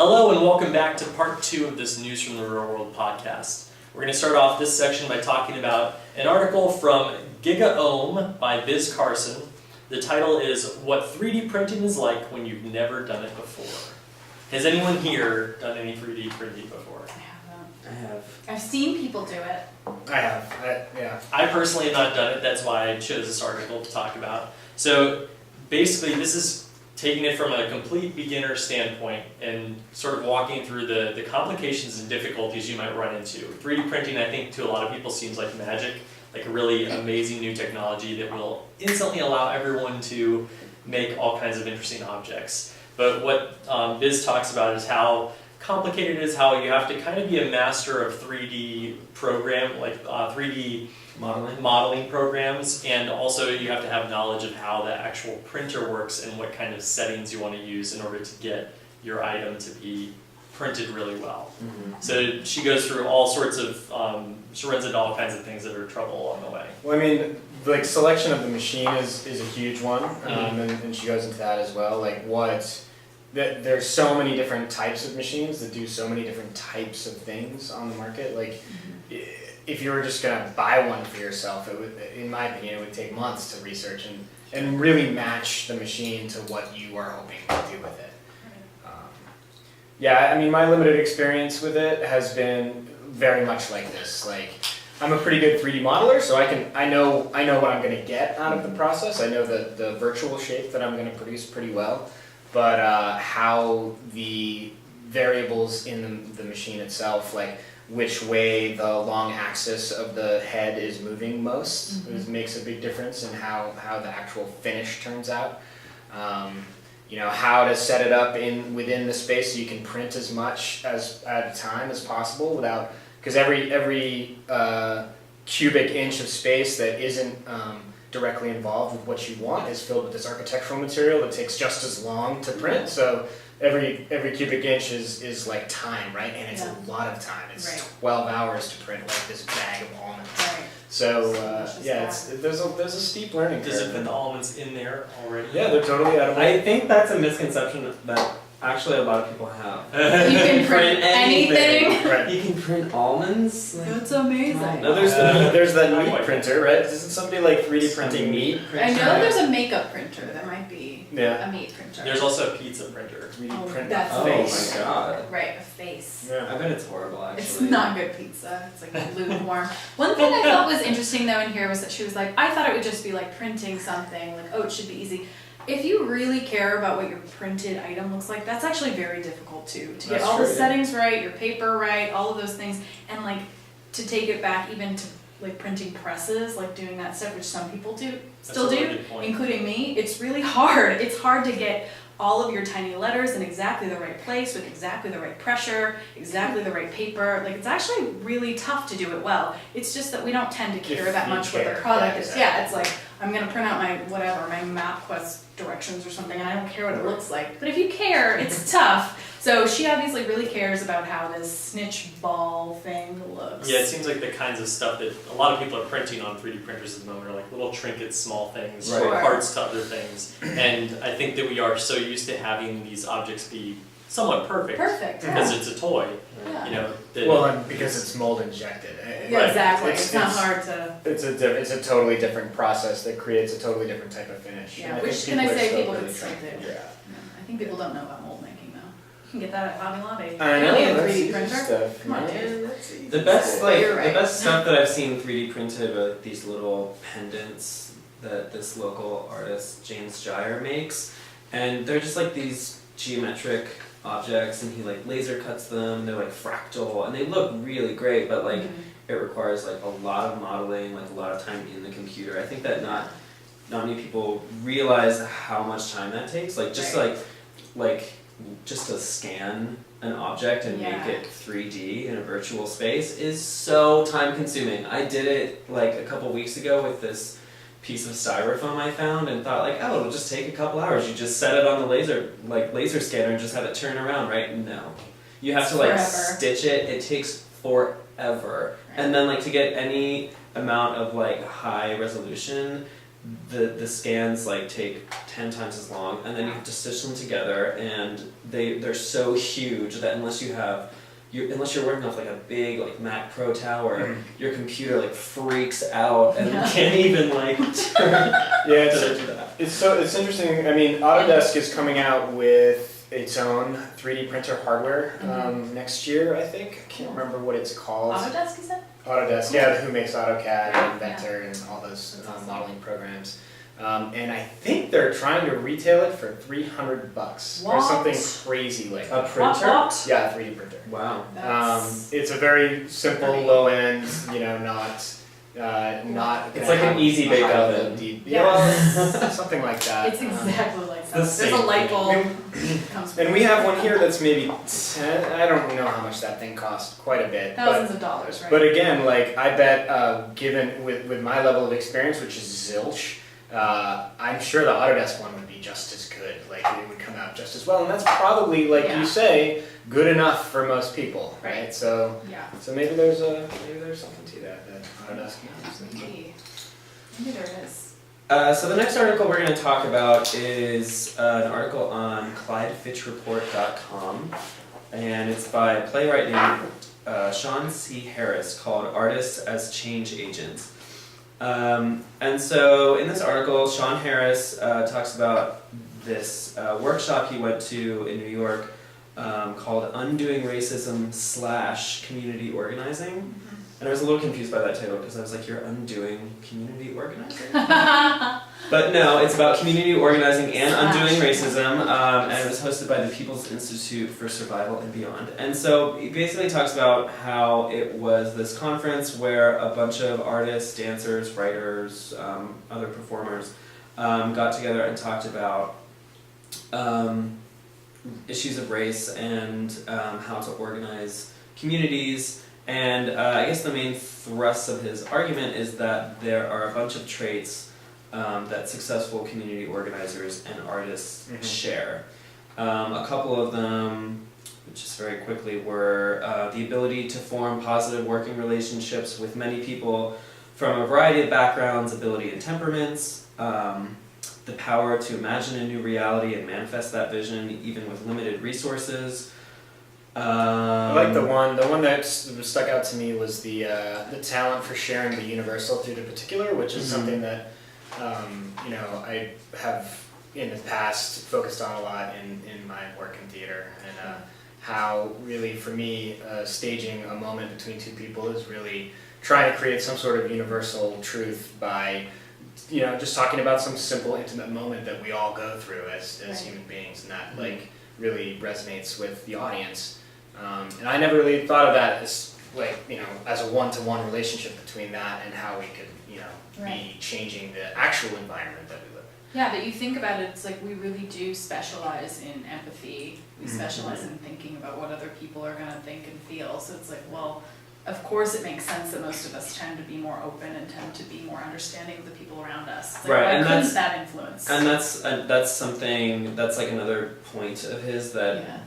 Hello and welcome back to part 2 of this News from the Real World podcast. We're going to start off this section by talking about an article from GigaOM by Biz Carson. The title is What 3D Printing is Like When You've Never Done It Before. Has anyone here done any 3D printing before? I have. I've seen people do it. I have. Yeah. I personally have not done it, that's why I chose this article to talk about. So basically this is taking it from a complete beginner standpoint and sort of walking through the complications and difficulties you might run into. 3D printing, I think, to a lot of people seems like magic, like a really amazing new technology that will instantly allow everyone to make all kinds of interesting objects. But what Biz talks about is how complicated it is, how you have to kind of be a master of 3D program, like 3D modeling programs, and also you have to have knowledge of how the actual printer works and what kind of settings you want to use in order to get your item to be printed really well. Mm-hmm. So she goes through all sorts of, she runs into all kinds of things that are trouble along the way. Well, I mean, like selection of the machine is a huge one, and she goes into that as well. Like there's so many different types of machines that do so many different types of things on the market. Like, if you were just gonna buy one for yourself, it would, in my opinion, it would take months to research and really match the machine to what you are hoping to do with it. Yeah, I mean, my limited experience with it has been very much like this. Like, I'm a pretty good 3D modeler, so I know what I'm gonna get out of the process. I know the virtual shape that I'm gonna produce pretty well, but how the variables in the machine itself, like which way the long axis of the head is moving most, makes a big difference in how the actual finish turns out. How to set it up within the space so you can print as much at a time as possible without, because every cubic inch of space that isn't directly involved with what you want is filled with this architectural material that takes just as long to print. So every cubic inch is like time, right? And it's a lot of time. It's 12 hours to print like this bag of almonds. Right. So there's a steep learning curve. Does it put the almonds in there already? Yeah, they're totally edible. I think that's a misconception that actually a lot of people have. You can print anything. Right. You can print almonds. That's amazing. No, there's that meat printer, right? Isn't somebody like 3D printing meat? I know there's a makeup printer. There might be a meat printer. There's also a pizza printer. 3D print that's a face. Oh my god. Right, a face. Yeah. I bet it's horrible actually. It's not good pizza. It's like lukewarm. One thing I thought was interesting though in here was that she was like, I thought it would just be like printing something, like, oh, it should be easy. If you really care about what your printed item looks like, that's actually very difficult too. To get all the settings right, your paper right, all of those things, and like to take it back even to like printing presses, like doing that stuff, which some people still do, including me. It's really hard. It's hard to get all of your tiny letters in exactly the right place with exactly the right pressure, exactly the right paper. Like, it's actually really tough to do it well. It's just that we don't tend to care that much what the product is. Yeah, it's like, I'm gonna print out my MapQuest directions or something and I don't care what it looks like. But if you care, it's tough. So she obviously really cares about how this snitch ball thing looks. Yeah, it seems like the kinds of stuff that a lot of people are printing on 3D printers at the moment are like little trinkets, small things, parts to other things. And I think that we are so used to having these objects be somewhat perfect. Because it's a toy. Yeah. And because it's mold injected. Yeah, exactly. It's not hard to. It's a totally different process that creates a totally different type of finish. Yeah, which can I say people can still do. Yeah. I think people don't know about mold making though. You can get that at Hobby Lobby. I know, a that's 3D easy printer. stuff. Come on, dude. The best You're right. the best stuff that I've seen 3D printed are these little pendants that this local artist James Jyer makes, and they're just like these geometric objects, and he like laser cuts them. They're like fractal, and they look really great, but like it requires like a lot of modeling, like a lot of time in the computer. I think that not many people realize how much time that takes. Like just like just to scan an object and make it 3D in a virtual space is so time consuming. I did it like a couple weeks ago with this piece of styrofoam I found and thought like, oh, it'll just take a couple hours. You just set it on the laser scanner and just have it turn around, right? No. You have to like stitch it. It takes forever. Right. And then like to get any amount of like high resolution, the scans like take 10 times as long, and then you have to stitch them together, and they're so huge that unless you're working off like a big like Mac Pro tower, your computer like freaks out and can't even like turn Yeah, to that. it's interesting. I mean, Autodesk is coming out with its own 3D printer hardware next year, I think. I can't remember what it's called. Autodesk, is that? Autodesk, yeah, who makes AutoCAD and Inventor and all those modeling programs. And I think they're trying to retail it for $300 or What? something crazy like A that. printer? What? Yeah, 3D printer. Wow. That's It's a very simple, Great. low end, not. It's like an easy bake oven. Yeah, well, something like that. it's exactly like the that. There's same a light thing. bulb. comes And we have one here that's maybe 10. I don't know how much that thing costs. Quite a bit. thousands of dollars, right? But again, like I bet, given with my level of experience, which is zilch, I'm sure the Autodesk one would be just as good. Like it would come out just as well, and that's probably, like Yeah. you say, good enough for most people, right? Right. So yeah. maybe there's something to that Autodesk knows. Maybe. Maybe there is. So the next article we're going to talk about is an article on ClydeFitchReport.com, and it's by a playwright named Sean C. Harris called "Artists as Change Agents." And so in this article, Sean Harris talks about this workshop he went to in New York called "Undoing Racism / Community Organizing." And I was a little confused by that title because I was like, you're undoing community organizing? But no, it's about community organizing and undoing racism, and it was hosted by the People's Institute for Survival and Beyond. And so it basically talks about how it was this conference where a bunch of artists, dancers, writers, other performers got together and talked about issues of race and how to organize communities. And I guess the main thrust of his argument is that there are a bunch of traits that successful community organizers and artists share. A couple of them, just very quickly, were the ability to form positive working relationships with many people from a variety of backgrounds, ability, and temperaments, the power to imagine a new reality and manifest that vision even with limited resources. I like the one that stuck out to me was the talent for sharing the universal through the particular, which is something that I have in the past focused on a lot in my work in theater, and how really for me staging a moment between two people is really trying to create some sort of universal truth by just talking about some simple intimate moment that we all go through as Right. human beings, and that like really resonates with the audience. And I never really thought of that as as a one-to-one relationship between that and how we could Right. be changing the actual environment that we live in. Yeah, but you think about it, it's like we really do specialize in empathy. We specialize in thinking about what other people are going to think and feel. So it's like, well, of course it makes sense that most of us tend to be more open and tend to be more understanding of the people around us. It's like, Right, why and couldn't that influence? And that's something that's like another point of his that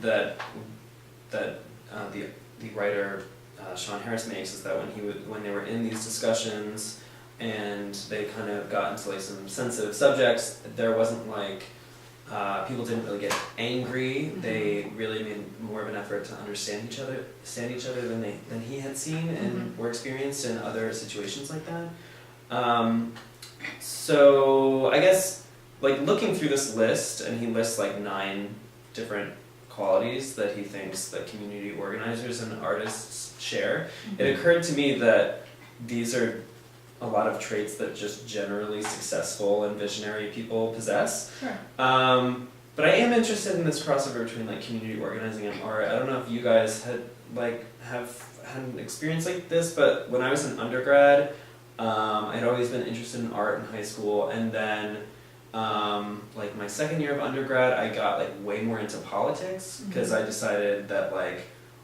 the writer Sean Harris makes, is that when they were in these discussions and they kind of got into like some sensitive subjects, there wasn't like people didn't really get angry. They really made more of an effort to understand each other than he had seen and were experienced in other situations like that. So I guess like looking through this list, and he lists like 9 different qualities that he thinks that community organizers and artists share. It occurred to me that these are a lot of traits that just generally successful and visionary people possess. Sure. But I am interested in this crossover between like community organizing and art. I don't know if you guys had an experience like this, but when I was an undergrad, I'd always been interested in art in high school, and then like my second year of undergrad, I got like way more into politics because I decided that like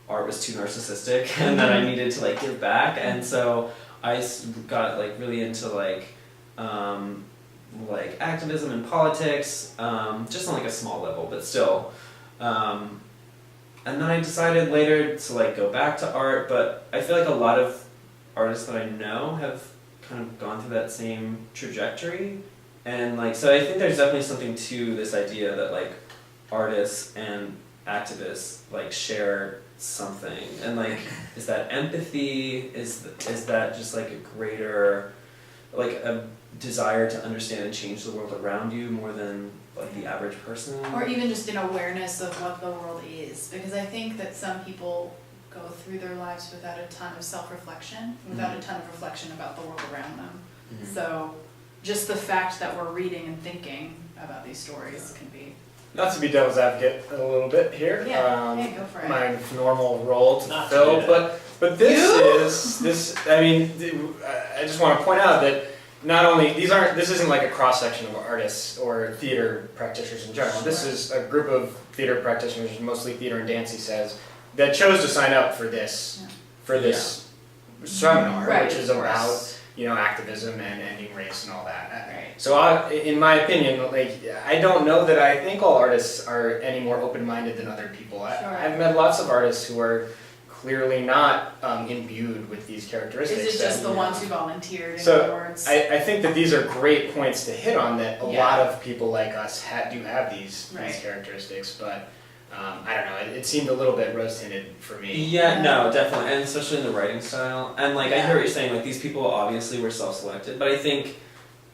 art was too narcissistic and that I needed to like give back, and so I got like really into like activism and politics, just on like a small level, but still. And then I decided later to like go back to art, but I feel like a lot of artists that I know have kind of gone through that same trajectory. And like, so I think there's definitely something to this idea that like artists and activists like share something, and like, is that empathy? Is that just like a greater, like a desire to understand and change the world around you more than like the average person? Or even just an awareness of what the world is, because I think that some people go through their lives without a ton of self-reflection, without a ton of reflection about the world around them. Mhm. So just the fact that we're reading and thinking about these stories can be. Not to be devil's advocate a little bit here. Yeah, hey, go for it. My normal role to Not to fill, do that. but this. I mean, I just want to point out that not only this isn't like a cross section of artists or theater practitioners in general. This Sure. is a group of theater practitioners, mostly theater and dance, he says, that chose to sign up for this seminar, Right, which is of about course. activism and ending race and all that. Right. So in my opinion, like, I don't know that I think all artists are any more open-minded than other people. Sure. I've met lots of artists who are clearly not imbued with these characteristics. Is it just that- the ones who volunteered, in So, other words? I think that these are great points to hit on, that a Yeah. lot of people like us do have these Right. characteristics, but I don't know, it seemed a little bit rose-tinted for me. Yeah, no, definitely, and especially in the writing style. And like, I Yeah. hear what you're saying. Like, these people obviously were self-selected, but I think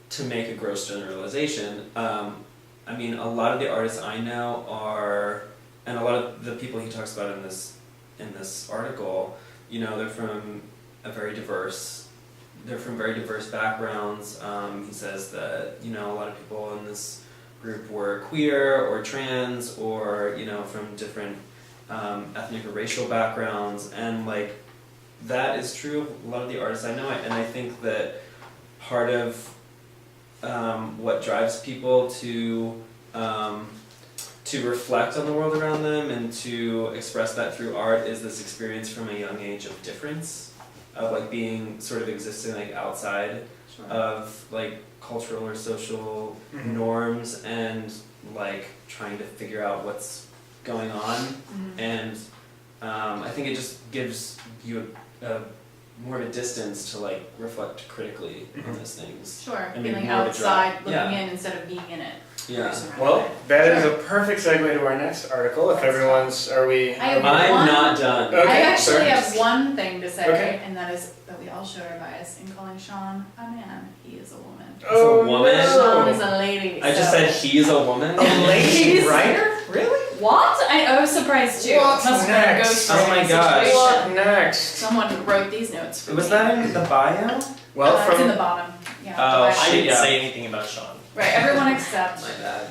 to make a gross generalization, I mean, a lot of the artists I know are, and a lot of the people he talks about in this article, you know, they're from very diverse backgrounds. He says that, you know, a lot of people in this group were queer or trans or, you know, from different ethnic or racial backgrounds, and like, that is true of a lot of the artists I know, and I think that part of what drives people to reflect on the world around them and to express that through art is this experience from a young age of difference, of like being sort of existing like outside Sure. of like cultural or social Mhm. norms, and like trying to figure out what's going on. Mhm. And I think it just gives you a more of a distance to like reflect critically on these things. Sure, I mean, feeling more of a outside, drive. looking Yeah. in instead of being in it. Yeah. Surrounded Well, by it. that is Sure. a perfect segue to our next article. If Let's everyone's, are we? I have I'm one- not done. Okay, I actually sorry. have one thing to say, Okay. and that is that we all share our bias in calling Sean a man. He is a woman. Oh, a woman? no. Sean is a lady. I just so- said he's a woman. A lady He's- writer? Really? What? I was surprised too. What's Must have been a next? ghostwriting Oh my gosh. situation. What next? Someone who wrote these notes for Was me. that in the bio? Well, It's in from the bottom. Yeah. Oh, the I bio. didn't yeah. say anything about Sean. Right. Everyone except My bad.